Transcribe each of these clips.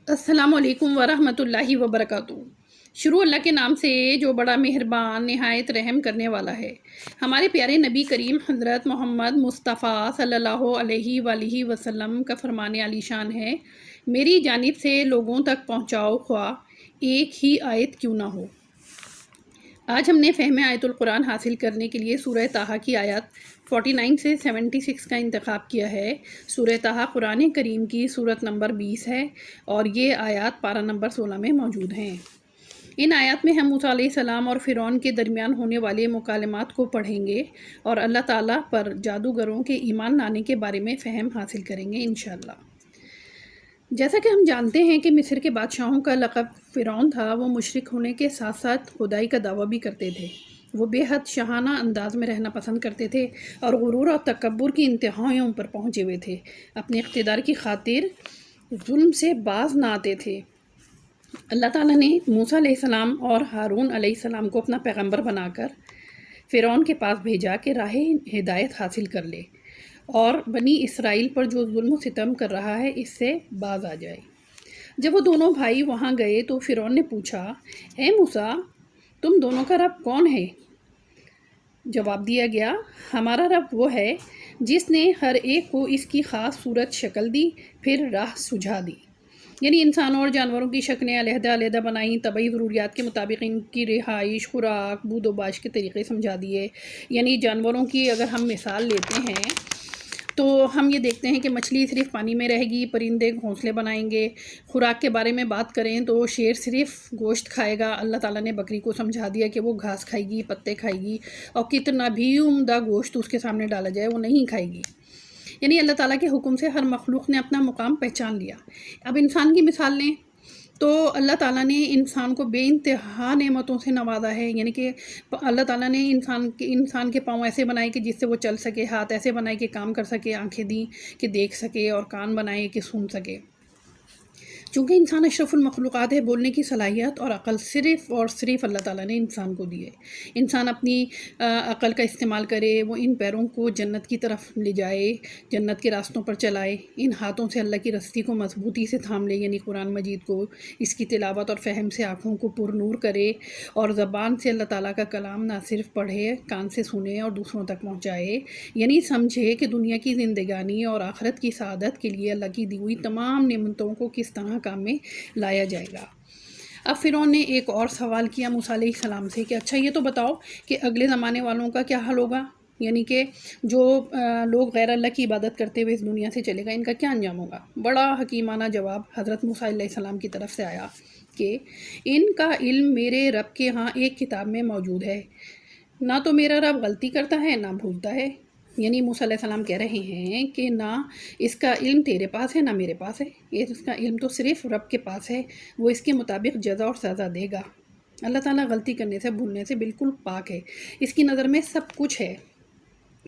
السلام علیکم ورحمۃ اللہ وبرکاتہ۔ شروع اللہ کے نام سے جو بڑا مہربان نہایت رحم کرنے والا ہے۔ ہمارے پیارے نبی کریم حضرت محمد مصطفیٰ صلی اللہ علیہ وآلہ وسلم کا فرمان عالی شان ہے، میری جانب سے لوگوں تک پہنچاؤ خواہ ایک ہی آیت کیوں نہ ہو۔ آج ہم نے فہم آیت القرآن حاصل کرنے کے لیے سورہ طٰہٰ کی آیات 49 سے 76 کا انتخاب کیا ہے۔ سورہ طٰہٰ قرآن کریم کی سورت نمبر 20 ہے اور یہ آیات پارہ نمبر 16 میں موجود ہیں۔ ان آیات میں ہم موسیٰ علیہ السلام اور فرعون کے درمیان ہونے والے مکالمات کو پڑھیں گے اور اللہ تعالیٰ پر جادوگروں کے ایمان لانے کے بارے میں فہم حاصل کریں گے انشاءاللہ۔ جیسا کہ ہم جانتے ہیں کہ مصر کے بادشاہوں کا لقب فرعون تھا، وہ مشرک ہونے کے ساتھ ساتھ خدائی کا دعویٰ بھی کرتے تھے۔ وہ بے حد شاہانہ انداز میں رہنا پسند کرتے تھے اور غرور اور تکبر کی انتہائیوں پر پہنچے ہوئے تھے۔ اپنے اقتدار کی خاطر ظلم سے باز نہ آتے تھے۔ اللہ تعالیٰ نے موسیٰ علیہ السلام اور ہارون علیہ السلام کو اپنا پیغمبر بنا کر فرعون کے پاس بھیجا کہ راہ ہدایت حاصل کر لے اور بنی اسرائیل پر جو ظلم و ستم کر رہا ہے اس سے باز آ جائے۔ جب وہ دونوں بھائی وہاں گئے تو فرعون نے پوچھا، اے موسیٰ، تم دونوں کا رب کون ہے؟ جواب دیا گیا، ہمارا رب وہ ہے جس نے ہر ایک کو اس کی خاص صورت شکل دی، پھر راہ سجھا دی۔ یعنی انسانوں اور جانوروں کی شکلیں علیحدہ علیحدہ بنائیں، طبعی ضروریات کے مطابق ان کی رہائش، خوراک، بود و باش کے طریقے سمجھا دیے۔ یعنی جانوروں کی اگر ہم مثال لیتے ہیں تو ہم یہ دیکھتے ہیں کہ مچھلی صرف پانی میں رہے گی، پرندے گھونسلے بنائیں گے۔ خوراک کے بارے میں بات کریں تو شیر صرف گوشت کھائے گا، اللہ تعالیٰ نے بکری کو سمجھا دیا کہ وہ گھاس کھائے گی، پتے کھائے گی، اور کتنا بھی عمدہ گوشت اس کے سامنے ڈالا جائے وہ نہیں کھائے گی۔ یعنی اللہ تعالیٰ کے حکم سے ہر مخلوق نے اپنا مقام پہچان لیا۔ اب انسان کی مثال لیں تو اللہ تعالیٰ نے انسان کو بے انتہا نعمتوں سے نوازا ہے۔ یعنی کہ اللہ تعالیٰ نے انسان کے پاؤں ایسے بنائے کہ جس سے وہ چل سکے، ہاتھ ایسے بنائے کہ کام کر سکے، آنکھیں دیں کہ دیکھ سکے، اور کان بنائے کہ سن سکے۔ چونکہ انسان اشرف المخلوقات ہے، بولنے کی صلاحیت اور عقل صرف اور صرف اللہ تعالیٰ نے انسان کو دی ہے۔ انسان اپنی عقل کا استعمال کرے، وہ ان پیروں کو جنت کی طرف لے جائے، جنت کے راستوں پر چلائے، ان ہاتھوں سے اللہ کی رسی کو مضبوطی سے تھام لے، یعنی قرآن مجید کو، اس کی تلاوت اور فہم سے آنکھوں کو پر نور کرے، اور زبان سے اللہ تعالیٰ کا کلام نہ صرف پڑھے، کان سے سنے اور دوسروں تک پہنچائے، یعنی سمجھے کہ دنیا کی زندگانی اور آخرت کی سعادت کے لیے اللہ کی دی ہوئی تمام نعمتوں کو کس طرح کام میں لایا جائے گا۔ اب فرعون نے ایک اور سوال کیا موسیٰ علیہ السلام سے کہ اچھا یہ تو بتاؤ کہ اگلے زمانے والوں کا کیا حال ہوگا؟ یعنی کہ جو لوگ غیر اللہ کی عبادت کرتے ہوئے اس دنیا سے چلے گئے، ان کا کیا انجام ہوگا؟ بڑا حکیمانہ جواب حضرت موسیٰ علیہ السلام کی طرف سے آیا کہ ان کا علم میرے رب کے ہاں ایک کتاب میں موجود ہے، نہ تو میرا رب غلطی کرتا ہے نہ بھولتا ہے۔ یعنی موسیٰ علیہ السلام کہہ رہے ہیں کہ نہ اس کا علم تیرے پاس ہے نہ میرے پاس ہے، اس کا علم تو صرف رب کے پاس ہے، وہ اس کے مطابق جزا اور سزا دے گا۔ اللہ تعالیٰ غلطی کرنے سے، بھولنے سے بالکل پاک ہے، اس کی نظر میں سب کچھ ہے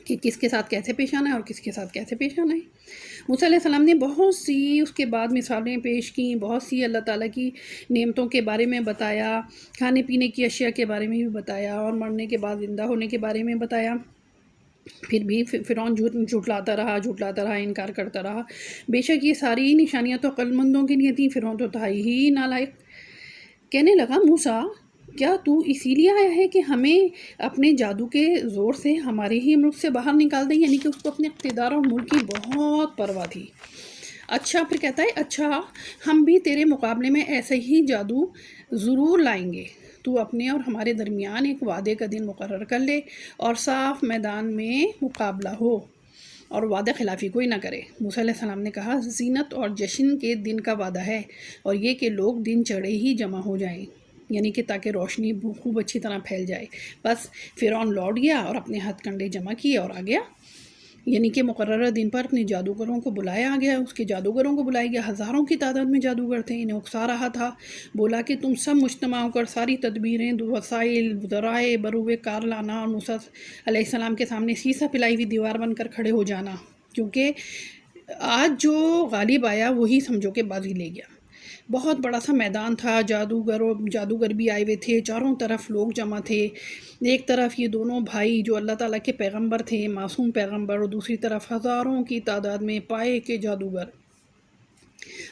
کہ کس کے ساتھ کیسے پیش آنا ہے اور کس کے ساتھ کیسے پیش آنا ہے۔ موسیٰ علیہ السلام نے بہت سی اس کے بعد مثالیں پیش کیں، بہت سی اللہ تعالیٰ کی نعمتوں کے بارے میں بتایا، کھانے پینے کی اشیاء کے بارے میں بھی بتایا، اور مرنے کے بعد زندہ ہونے کے بارے میں بتایا۔ پھر بھی فرعون جھٹلاتا رہا، انکار کرتا رہا۔ بے شک یہ ساری نشانیاں تو عقل مندوں کے لیے تھیں، فرعون تو تھا ہی نالائق۔ کہنے لگا، موسیٰ، کیا تو اسی لیے آیا ہے کہ ہمیں اپنے جادو کے زور سے ہمارے ہی ملک سے باہر نکال دیں؟ یعنی کہ اس کو اپنے اقتدار اور ملک کی بہت پرواہ تھی۔ اچھا، پھر کہتا ہے، اچھا ہم بھی تیرے مقابلے میں ایسے ہی جادو ضرور لائیں گے، تو اپنے اور ہمارے درمیان ایک وعدے کا دن مقرر کر لے اور صاف میدان میں مقابلہ ہو اور وعدہ خلافی کوئی نہ کرے۔ موسیٰ علیہ السلام نے کہا، زینت اور جشن کے دن کا وعدہ ہے، اور یہ کہ لوگ دن چڑھے ہی جمع ہو جائیں، یعنی کہ تاکہ روشنی خوب اچھی طرح پھیل جائے۔ بس فرعون لوٹ گیا اور اپنے ہتھ کنڈے جمع کیے اور آ گیا، یعنی کہ مقررہ دن پر اپنے جادوگروں کو بلایا گیا، اس کے جادوگروں کو بلایا گیا، ہزاروں کی تعداد میں جادوگر تھے، انہیں اکسا رہا تھا، بولا کہ تم سب مجتمع ہو کر ساری تدبیریں، وسائل، ذرائع بروئے کار لانا اور موسیٰ علیہ السلام کے سامنے سیسا پلائی ہوئی دیوار بن کر کھڑے ہو جانا، کیونکہ آج جو غالب آیا وہی سمجھو کہ بازی لے گیا۔ بہت بڑا سا میدان تھا، جادوگر بھی آئے ہوئے تھے، چاروں طرف لوگ جمع تھے، ایک طرف یہ دونوں بھائی جو اللہ تعالیٰ کے پیغمبر تھے، معصوم پیغمبر، اور دوسری طرف ہزاروں کی تعداد میں پائے کے جادوگر۔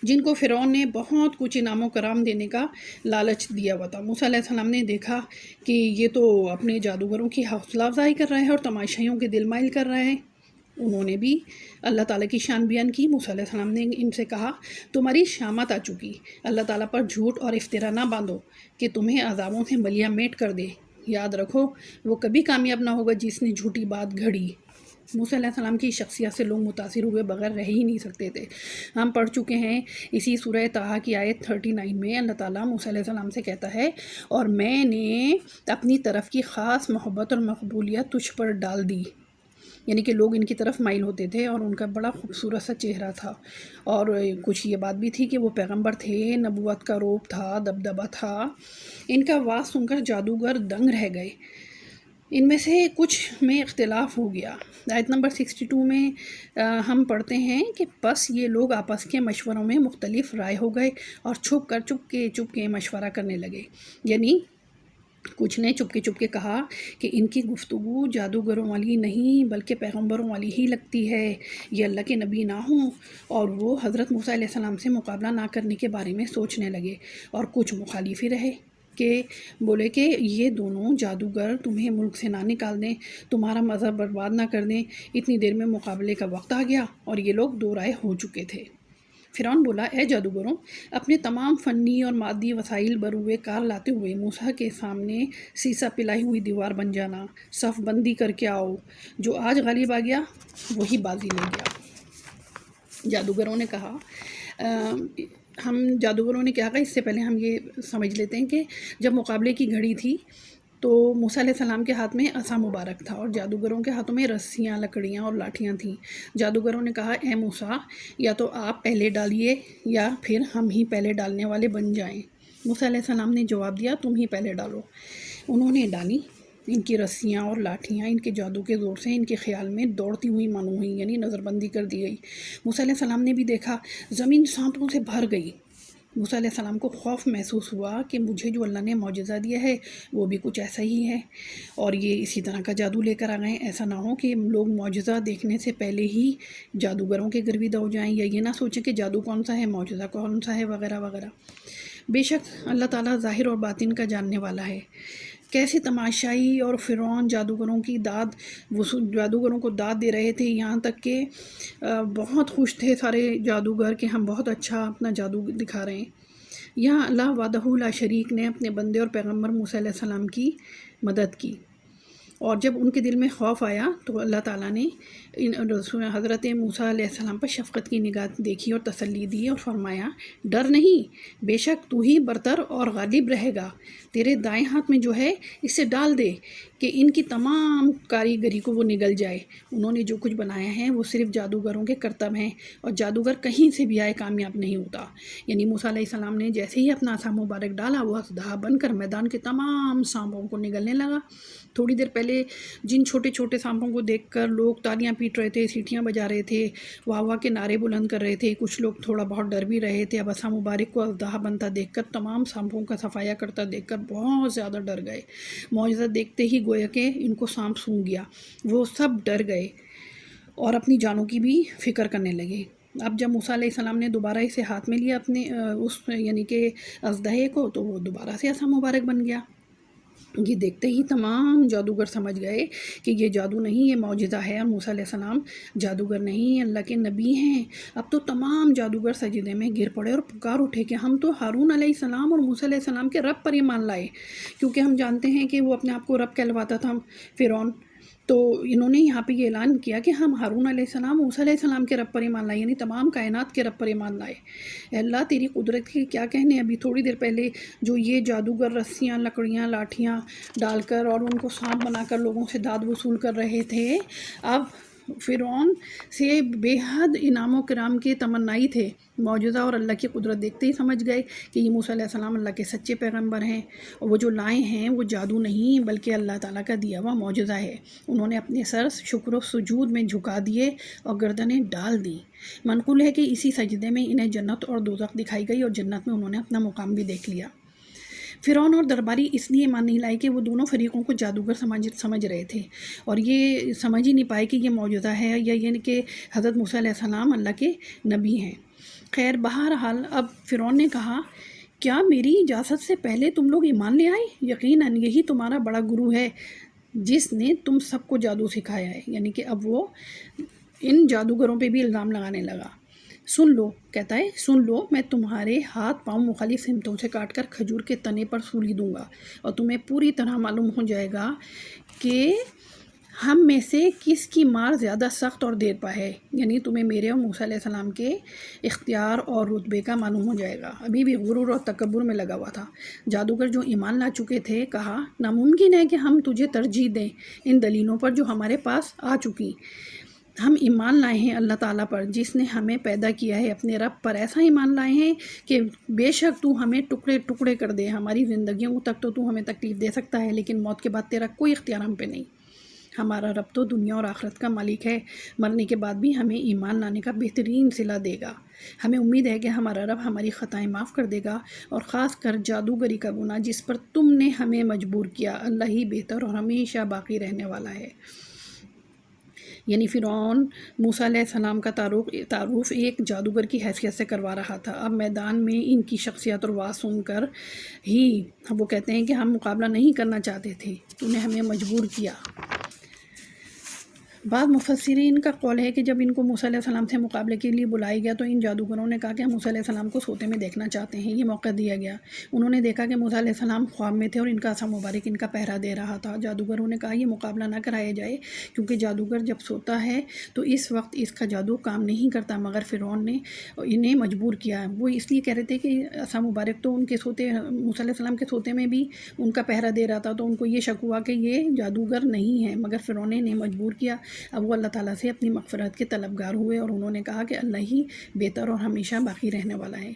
جن کو فرعون نے بہت کچھ انعام و کرام دینے کا لالچ دیا ہوا تھا۔ موسیٰ علیہ السلام نے دیکھا کہ یہ تو اپنے جادوگروں کی حوصلہ افزائی کر رہا ہے اور تماشائیوں کے دل مائل کر رہا ہے۔ انہوں نے بھی اللہ تعالیٰ کی شان بیان کی۔ موسیٰ علیہ السلام نے ان سے کہا تمہاری شامت آ چکی، اللہ تعالیٰ پر جھوٹ اور افترا نہ باندھو کہ تمہیں عذابوں سے ملیہ میٹ کر دے۔ یاد رکھو وہ کبھی کامیاب نہ ہوگا جس نے جھوٹی بات گھڑی۔ موسیٰ علیہ السلام کی شخصیت سے لوگ متاثر ہوئے بغیر رہ ہی نہیں سکتے تھے۔ ہم پڑھ چکے ہیں اسی سورہ طٰہٰ کی آیت 39 میں اللہ تعالیٰ موسیٰ علیہ السلام سے کہتا ہے اور میں نے اپنی طرف کی خاص محبت اور مقبولیت تجھ پر ڈال دی، یعنی کہ لوگ ان کی طرف مائل ہوتے تھے اور ان کا بڑا خوبصورت سا چہرہ تھا، اور کچھ یہ بات بھی تھی کہ وہ پیغمبر تھے، نبوت کا روپ تھا، دبدبہ تھا۔ ان کا واز سن کر جادوگر دنگ رہ گئے۔ ان میں سے کچھ میں اختلاف ہو گیا۔ آیت نمبر 62 میں ہم پڑھتے ہیں کہ بس یہ لوگ آپس کے مشوروں میں مختلف رائے ہو گئے اور چپ کے مشورہ کرنے لگے، یعنی کچھ نے چپ کے کہا کہ ان کی گفتگو جادوگروں والی نہیں بلکہ پیغمبروں والی ہی لگتی ہے، یہ اللہ کے نبی نہ ہوں، اور وہ حضرت موسیٰ علیہ السلام سے مقابلہ نہ کرنے کے بارے میں سوچنے لگے، اور کچھ مخالف ہی رہے کہ بولے کہ یہ دونوں جادوگر تمہیں ملک سے نہ نکال دیں، تمہارا مذہب برباد نہ کر دیں۔ اتنی دیر میں مقابلے کا وقت آ گیا اور یہ لوگ دو رائے ہو چکے تھے۔ فرعون بولا اے جادوگروں، اپنے تمام فنی اور مادی وسائل بروئے کار لاتے ہوئے موسیٰ کے سامنے سیسا پلائی ہوئی دیوار بن جانا، صف بندی کر کے آؤ، جو آج غالب آ گیا وہی بازی لے گیا۔ جادوگروں نے کہا جادوگروں نے کیا کہا، اس سے پہلے ہم یہ سمجھ لیتے ہیں کہ جب مقابلے کی گھڑی تھی تو موسیٰ علیہ السلام کے ہاتھ میں عصا مبارک تھا اور جادوگروں کے ہاتھوں میں رسیاں، لکڑیاں اور لاٹھیاں تھیں۔ جادوگروں نے کہا اے موسیٰ، یا تو آپ پہلے ڈالیے یا پھر ہم ہی پہلے ڈالنے والے بن جائیں۔ موسیٰ علیہ السلام نے جواب دیا تم ہی پہلے ڈالو۔ انہوں نے ڈالی۔ ان کی رسیاں اور لاٹھیاں ان کے جادو کے زور سے ان کے خیال میں دوڑتی ہوئی مانو ہوئی، یعنی نظر بندی کر دی گئی۔ موسیٰ علیہ السلام نے بھی دیکھا زمین سانپوں سے بھر گئی۔ موسیٰ علیہ السلام کو خوف محسوس ہوا کہ مجھے جو اللہ نے معجزہ دیا ہے وہ بھی کچھ ایسا ہی ہے اور یہ اسی طرح کا جادو لے کر آ گئے، ایسا نہ ہو کہ لوگ معجزہ دیکھنے سے پہلے ہی جادوگروں کے گرویدہ ہو جائیں یا یہ نہ سوچیں کہ جادو کون سا ہے، معجزہ کون سا ہے، وغیرہ وغیرہ۔ بے شک اللہ تعالیٰ ظاہر اور باطن کا جاننے والا ہے۔ کیسے تماشائی اور فرعون جادوگروں کو داد دے رہے تھے، یہاں تک کہ بہت خوش تھے سارے جادوگر کہ ہم بہت اچھا اپنا جادو دکھا رہے ہیں۔ یہاں اللہ وحدہ لا شریک نے اپنے بندے اور پیغمبر موسیٰ علیہ السلام کی مدد کی، اور جب ان کے دل میں خوف آیا تو اللہ تعالیٰ نے حضرت موسیٰ علیہ السلام پر شفقت کی نگاہ دیکھی اور تسلی دی اور فرمایا ڈر نہیں، بے شک تو ہی برتر اور غالب رہے گا، تیرے دائیں ہاتھ میں جو ہے اسے ڈال دے کہ ان کی تمام کاریگری کو وہ نگل جائے۔ انہوں نے جو کچھ بنایا ہے وہ صرف جادوگروں کے کرتب ہیں اور جادوگر کہیں سے بھی آئے کامیاب نہیں ہوتا۔ یعنی موسیٰ علیہ السلام نے جیسے ہی اپنا عصا مبارک ڈالا وہ اژدہا بن کر میدان کے تمام سانپوں کو نگلنے لگا۔ تھوڑی دیر پہلے جن چھوٹے چھوٹے سانپوں کو دیکھ کر لوگ تالیاں پیٹ رہے تھے، سیٹیاں بجا رہے تھے، واہ واہ کے نعرے بلند کر رہے تھے، کچھ لوگ تھوڑا بہت ڈر بھی رہے تھے۔ اب عصا مبارک کو اژدہا بنتا دیکھ کر، تمام سانپوں کا صفایا کرتا دیکھ کر بہت زیادہ ڈر گئے۔ معجزہ دیکھتے ہی گویا کہ ان کو سانپ سونگھ گیا، وہ سب ڈر گئے اور اپنی جانوں کی بھی فکر کرنے لگے۔ اب جب موسیٰ علیہ السلام نے دوبارہ اسے ہاتھ میں لیا اپنے یعنی کہ اژدہے کو، تو وہ دوبارہ سے عصا مبارک بن گیا۔ یہ دیکھتے ہی تمام جادوگر سمجھ گئے کہ یہ جادو نہیں، یہ معجزہ ہے، اور موسیٰ علیہ السلام جادوگر نہیں، اللہ کے نبی ہیں۔ اب تو تمام جادوگر سجدے میں گر پڑے اور پکار اٹھے کہ ہم تو ہارون علیہ السلام اور موسیٰ علیہ السلام کے رب پر ایمان لائے، کیونکہ ہم جانتے ہیں کہ وہ اپنے آپ کو رب کہلواتا تھا فرعون۔ تو انہوں نے یہاں پہ یہ اعلان کیا کہ ہم ہارون علیہ السلام، موسیٰ علیہ السلام کے رب پر ایمان لائے، یعنی تمام کائنات کے رب پر ایمان لائے۔ اے اللہ تیری قدرت کے کیا کہنے، ابھی تھوڑی دیر پہلے جو یہ جادوگر رسیاں، لکڑیاں، لاٹھیاں ڈال کر اور ان کو سانپ بنا کر لوگوں سے داد وصول کر رہے تھے، اب فرعون سے بے حد انعام و کرام کے تمنائی تھے۔ معجزہ اور اللہ کی قدرت دیکھتے ہی سمجھ گئے کہ یہ موسیٰ علیہ السلام اللہ کے سچے پیغمبر ہیں، اور وہ جو لائے ہیں وہ جادو نہیں بلکہ اللہ تعالیٰ کا دیا ہوا معجزہ ہے۔ انہوں نے اپنے سر شکر و سجود میں جھکا دیے اور گردنیں ڈال دیں۔ منقول ہے کہ اسی سجدے میں انہیں جنت اور دوزخ دکھائی گئی اور جنت میں انہوں نے اپنا مقام بھی دیکھ لیا۔ فرعون اور درباری اس لیے ایمان نہیں لائے کہ وہ دونوں فریقوں کو جادوگر سمجھ رہے تھے اور یہ سمجھ ہی نہیں پائے کہ یہ معجزہ ہے یا یعنی کہ حضرت موسیٰ علیہ السلام اللہ کے نبی ہیں۔ خیر بہرحال اب فرعون نے کہا کیا میری اجازت سے پہلے تم لوگ ایمان لے آئے؟ یقیناً یہی تمہارا بڑا گرو ہے جس نے تم سب کو جادو سکھایا ہے۔ یعنی کہ اب وہ ان جادوگروں پہ بھی الزام لگانے لگا۔ سن لو، کہتا ہے سن لو، میں تمہارے ہاتھ پاؤں مخالف سمتوں سے کاٹ کر کھجور کے تنے پر سولی دوں گا اور تمہیں پوری طرح معلوم ہو جائے گا کہ ہم میں سے کس کی مار زیادہ سخت اور دیر پا ہے۔ یعنی تمہیں میرے اور موسیٰ علیہ السلام کے اختیار اور رتبے کا معلوم ہو جائے گا۔ ابھی بھی غرور اور تکبر میں لگا ہوا تھا۔ جادوگر جو ایمان لا چکے تھے کہا ناممکن ہے کہ ہم تجھے ترجیح دیں ان دلیلوں پر جو ہمارے پاس آ چکی۔ ہم ایمان لائے ہیں اللہ تعالیٰ پر جس نے ہمیں پیدا کیا ہے، اپنے رب پر ایسا ایمان لائے ہیں کہ بے شک تو ہمیں ٹکڑے ٹکڑے کر دے، ہماری زندگیوں تک تو ہمیں تکلیف دے سکتا ہے لیکن موت کے بعد تیرا کوئی اختیار ہم پہ نہیں۔ ہمارا رب تو دنیا اور آخرت کا مالک ہے، مرنے کے بعد بھی ہمیں ایمان لانے کا بہترین صلہ دے گا۔ ہمیں امید ہے کہ ہمارا رب ہماری خطائیں معاف کر دے گا اور خاص کر جادوگری کا گناہ جس پر تم نے ہمیں مجبور کیا، اللہ ہی بہتر اور ہمیشہ باقی رہنے والا ہے۔ یعنی فرعون موسیٰ علیہ السلام کا تعارف ایک جادوگر کی حیثیت سے کروا رہا تھا۔ اب میدان میں ان کی شخصیت اور واز سن کر ہی وہ کہتے ہیں کہ ہم مقابلہ نہیں کرنا چاہتے تھے، تو نے ہمیں مجبور کیا۔ بعض مفسرین کا قول ہے کہ جب ان کو موسیٰ علیہ السلام سے مقابلے کے لیے بلایا گیا تو ان جادوگروں نے کہا کہ ہم موسیٰ علیہ السلام کو سوتے میں دیکھنا چاہتے ہیں۔ یہ موقع دیا گیا۔ انہوں نے دیکھا کہ موسیٰ علیہ السلام خواب میں تھے اور ان کا عصا مبارک ان کا پہرا دے رہا تھا۔ جادوگروں نے کہا یہ مقابلہ نہ کرایا جائے کیونکہ جادوگر جب سوتا ہے تو اس وقت اس کا جادو کام نہیں کرتا، مگر فرعون نے انہیں مجبور کیا۔ وہ اس لیے کہہ رہے تھے کہ عصا مبارک تو ان کے سوتے موسیٰ علیہ السلام کے سوتے میں بھی ان کا پہرا دے رہا تھا، تو ان کو یہ شک ہوا کہ یہ جادوگر نہیں ہے، مگر فرعون نے انہیں مجبور کیا۔ اب وہ اللہ تعالیٰ سے اپنی مغفرت کے طلبگار ہوئے اور انہوں نے کہا کہ اللہ ہی بہتر اور ہمیشہ باقی رہنے والا ہے۔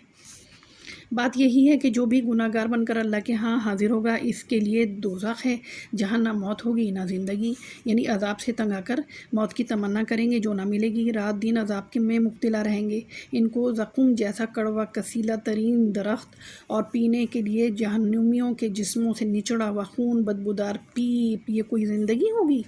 بات یہی ہے کہ جو بھی گناہ گار بن کر اللہ کے ہاں حاضر ہوگا اس کے لیے دوزخ ہے جہاں نہ موت ہوگی نہ زندگی، یعنی عذاب سے تنگ آ کر موت کی تمنا کریں گے جو نہ ملے گی، رات دن عذاب کے میں مبتلا رہیں گے۔ ان کو زقوم جیسا کڑوا کسیلا ترین درخت اور پینے کے لیے جہنمیوں کے جسموں سے نچڑا ہوا خون بدبودار پیپ، یہ کوئی زندگی ہوگی؟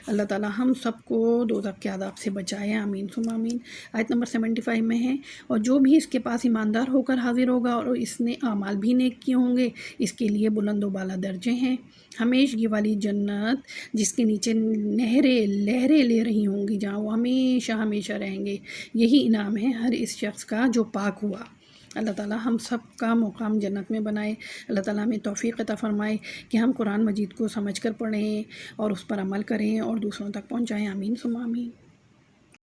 اللہ تعالیٰ ہم سب کو دوزخ کے عذاب سے بچائے، آمین ثم آمین۔ آیت نمبر 75 میں ہے اور جو بھی اس کے پاس ایماندار ہو کر حاضر ہوگا اور اس نے اعمال بھی نیک کیے ہوں گے اس کے لیے بلند و بالا درجے ہیں، ہمیشگی والی جنت جس کے نیچے نہریں لہریں لے رہی ہوں گی، جہاں وہ ہمیشہ ہمیشہ رہیں گے۔ یہی انعام ہے ہر اس شخص کا جو پاک ہوا۔ اللہ تعالیٰ ہم سب کا مقام جنت میں بنائے۔ اللہ تعالیٰ ہمیں توفیق عطا فرمائے کہ ہم قرآن مجید کو سمجھ کر پڑھیں اور اس پر عمل کریں اور دوسروں تک پہنچائیں، آمین ثم آمین۔